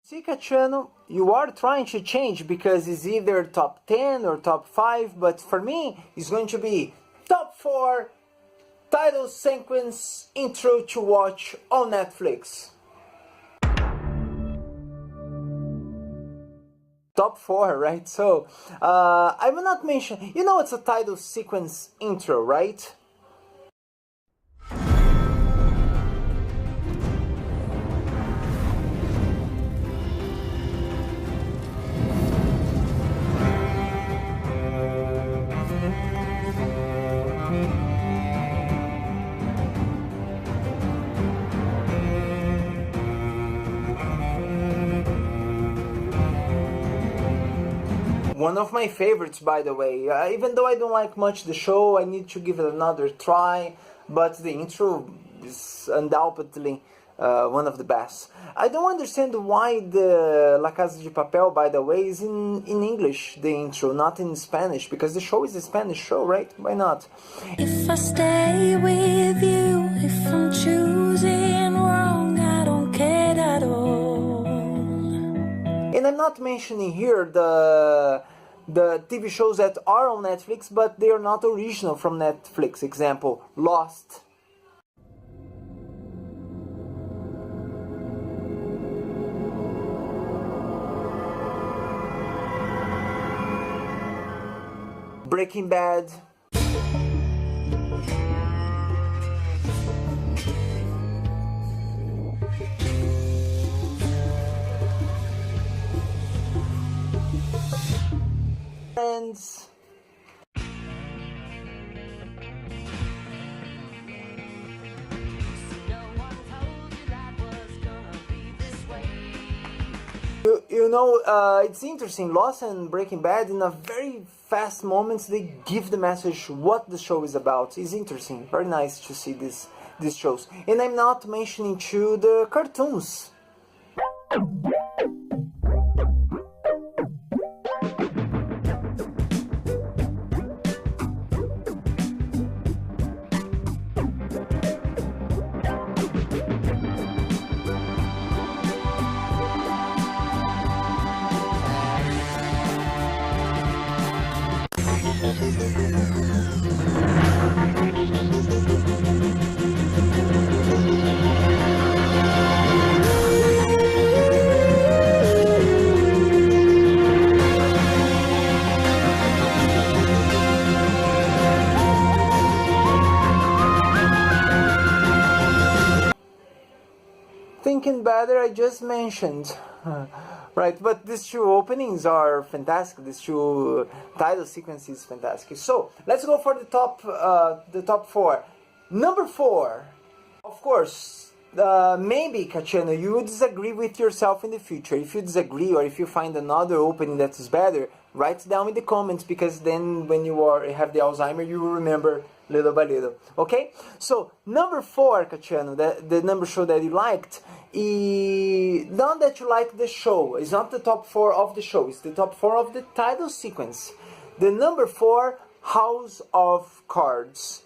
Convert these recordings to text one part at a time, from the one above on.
Sika channel, you are trying to change because it's either top 10 or top 5, but for me it's going to be top 4 title sequence intro to watch on Netflix. Top 4, right? So I will not mention, you know it's a title sequence intro, right? One of my favorites, by the way. Even though I don't like much the show, I need to give it another try. But the intro is undoubtedly one of the best. I don't understand why the La Casa de Papel, by the way, is in English, the intro, not in Spanish. Because the show is a Spanish show, right? Why not? If I stay with you, if I'm choosing wrong, I don't care at all. And I'm not mentioning here the TV shows that are on Netflix, but they are not original from Netflix. Example, Lost. Breaking Bad. Friends. You know, it's interesting. Lost and Breaking Bad, in a very fast moments, they give the message what the show is about. It's interesting, very nice to see these shows. And I'm not mentioning too the cartoons. Thinking Better, I just mentioned, right? But these two openings are fantastic. These two title sequences is fantastic. So let's go for the top 4. Number 4, of course. Maybe, Cachano, you would disagree with yourself in the future. If you disagree or if you find another opening that is better, write it down in the comments, because then when you have the Alzheimer, you will remember little by little. Okay? So, number 4, Cachano, the number show that you liked, not that you like the show. It's not the top 4 of the show. It's the top 4 of the title sequence. The number 4, House of Cards.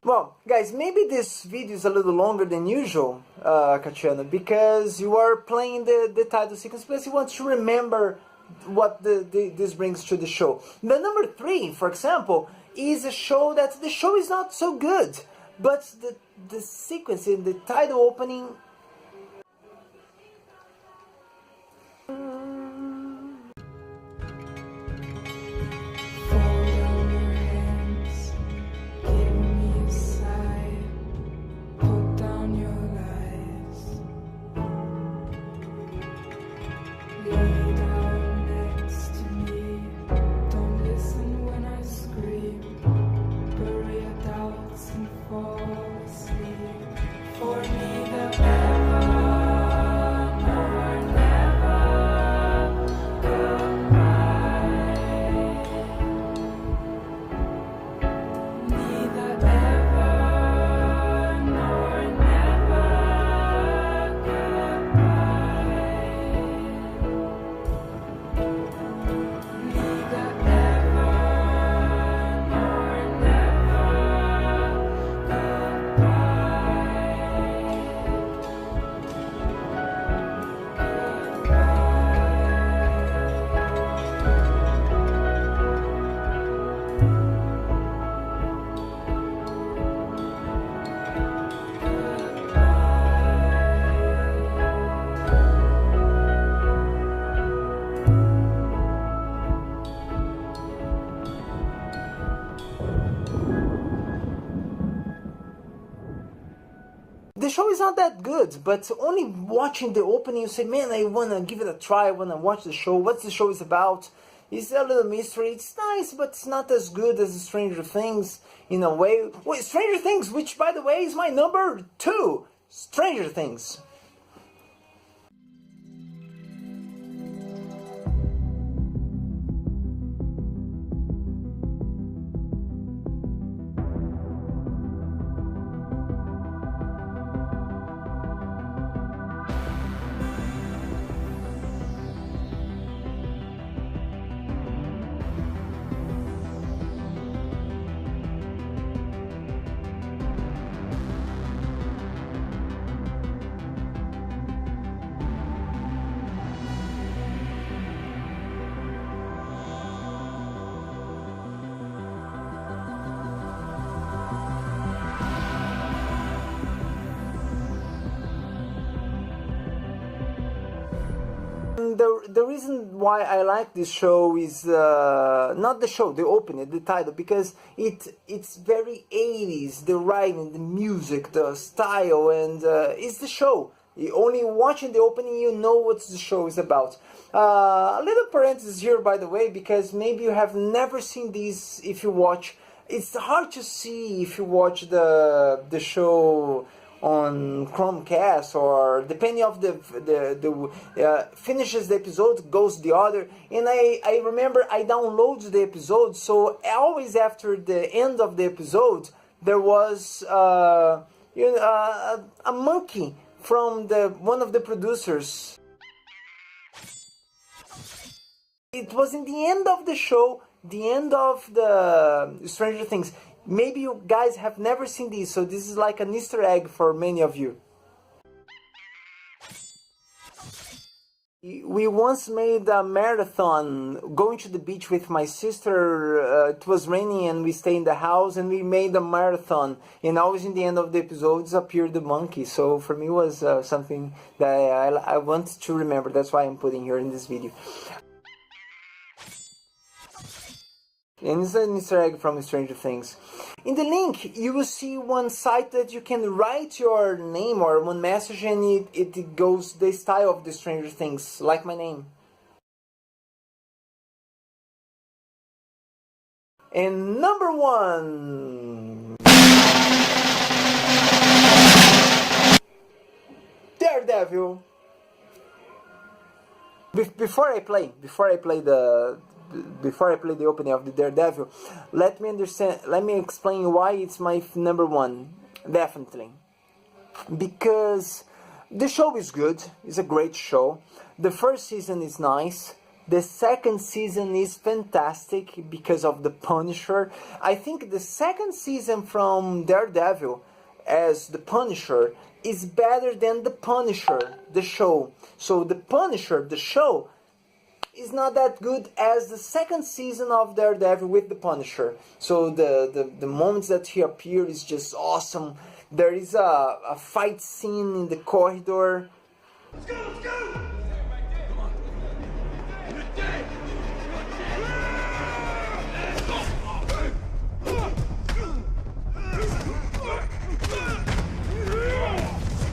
Well, guys, maybe this video is a little longer than usual, Catiano, because you are playing the title sequence, plus you want to remember what this brings to the show. The number 3, for example, is a show that the show is not so good, but the sequence in the title opening. The show is not that good, but only watching the opening you say, man, I want to give it a try, I want to watch the show, what the show is about. It's a little mystery, it's nice, but it's not as good as Stranger Things in a way. Wait, Stranger Things, which by the way is my number 2, Stranger Things. The reason why I like this show is not the show, the opening, the title, because it's very 80s, the writing, the music, the style, and it's the show. Only watching the opening you know what the show is about. A little parenthesis here, by the way, because maybe you have never seen these. If you watch, it's hard to see if you watch the show on Chromecast, or depending of the finishes the episode, goes the other. And I remember I downloaded the episode, so always after the end of the episode there was a monkey from one of the producers. It was in the end of the show, the end of the Stranger Things. Maybe you guys have never seen this, so this is like an Easter egg for many of you. We once made a marathon going to the beach with my sister. It was raining and we stayed in the house and we made a marathon. And always in the end of the episodes appeared the monkey. So for me it was something that I want to remember. That's why I'm putting here in this video. And it's an Easter egg from Stranger Things. In the link, you will see one site that you can write your name or one message and it goes the style of the Stranger Things, like my name. And number 1... Daredevil. Before I play the opening of the Daredevil, let me explain why it's my number 1. Definitely. Because the show is good, it's a great show. The first season is nice. The second season is fantastic because of the Punisher. I think the second season from Daredevil as the Punisher is better than the Punisher, the show. So the Punisher, the show, is not that good as the second season of Daredevil with the Punisher. So the moments that he appeared is just awesome. There is a fight scene in the corridor. Let's go, let's go!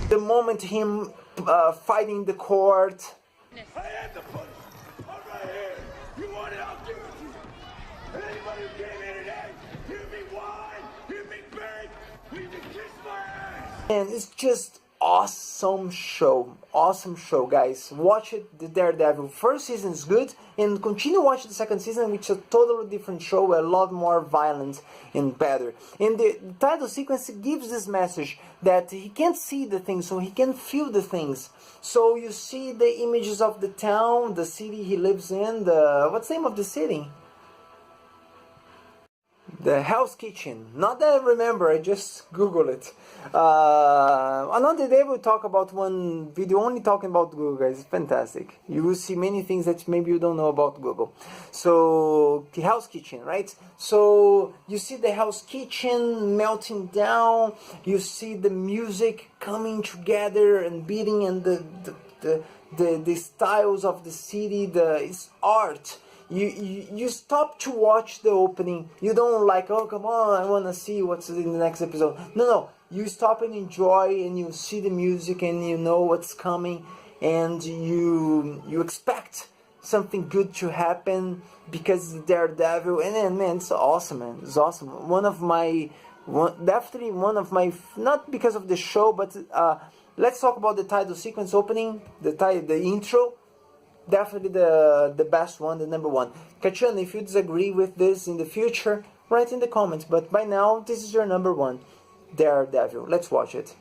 The moment him fighting the court. I am the Punisher. I'm right here. You want it? I'll give it to you. And anybody who came here today, hear me whine, hear me beg, you can kiss my ass. And it's just awesome show, guys. Watch it, the Daredevil. First season is good, and continue watching the second season, which is a totally different show, a lot more violent and better. And the title sequence gives this message that he can't see the things, so he can feel the things. So you see the images of the town, the city he lives in, what's the name of the city? The Hell's Kitchen. Not that I remember, I just Google it. Another day we'll talk about one video only talking about Google, guys. It's fantastic. You will see many things that maybe you don't know about Google. So, the Hell's Kitchen, right? So, you see the Hell's Kitchen melting down. You see the music coming together and beating, and the styles of the city, it's art. You stop to watch the opening. You don't like, oh come on, I want to see what's in the next episode. No, you stop and enjoy, and you see the music, and you know what's coming, and you expect something good to happen because it's Daredevil. And then, man, it's awesome, man. It's awesome. Definitely one of my, not because of the show, but let's talk about the title sequence opening, the intro. Definitely the best one, the number one. Kachana, if you disagree with this in the future, write in the comments. But by now, this is your number one, Daredevil. Let's watch it.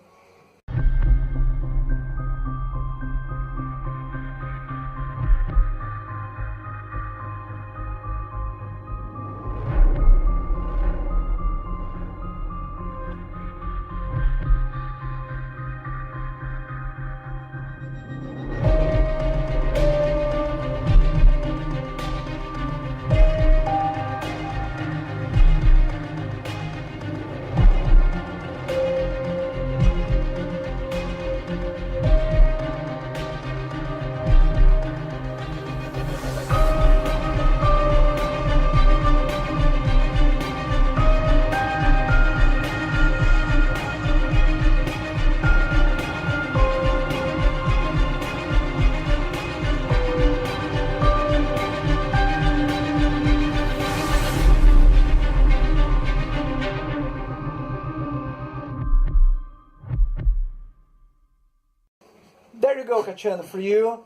There you go, Kachana, for you.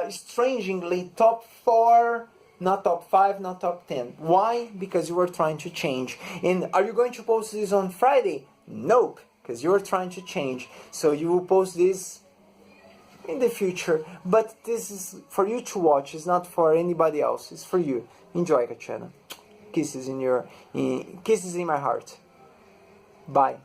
Strangely, top 4, not top 5, not top 10. Why? Because you were trying to change. And are you going to post this on Friday? Nope, because you were trying to change. So you will post this in the future. But this is for you to watch. It's not for anybody else. It's for you. Enjoy, Kachana. Kisses in my heart. Bye.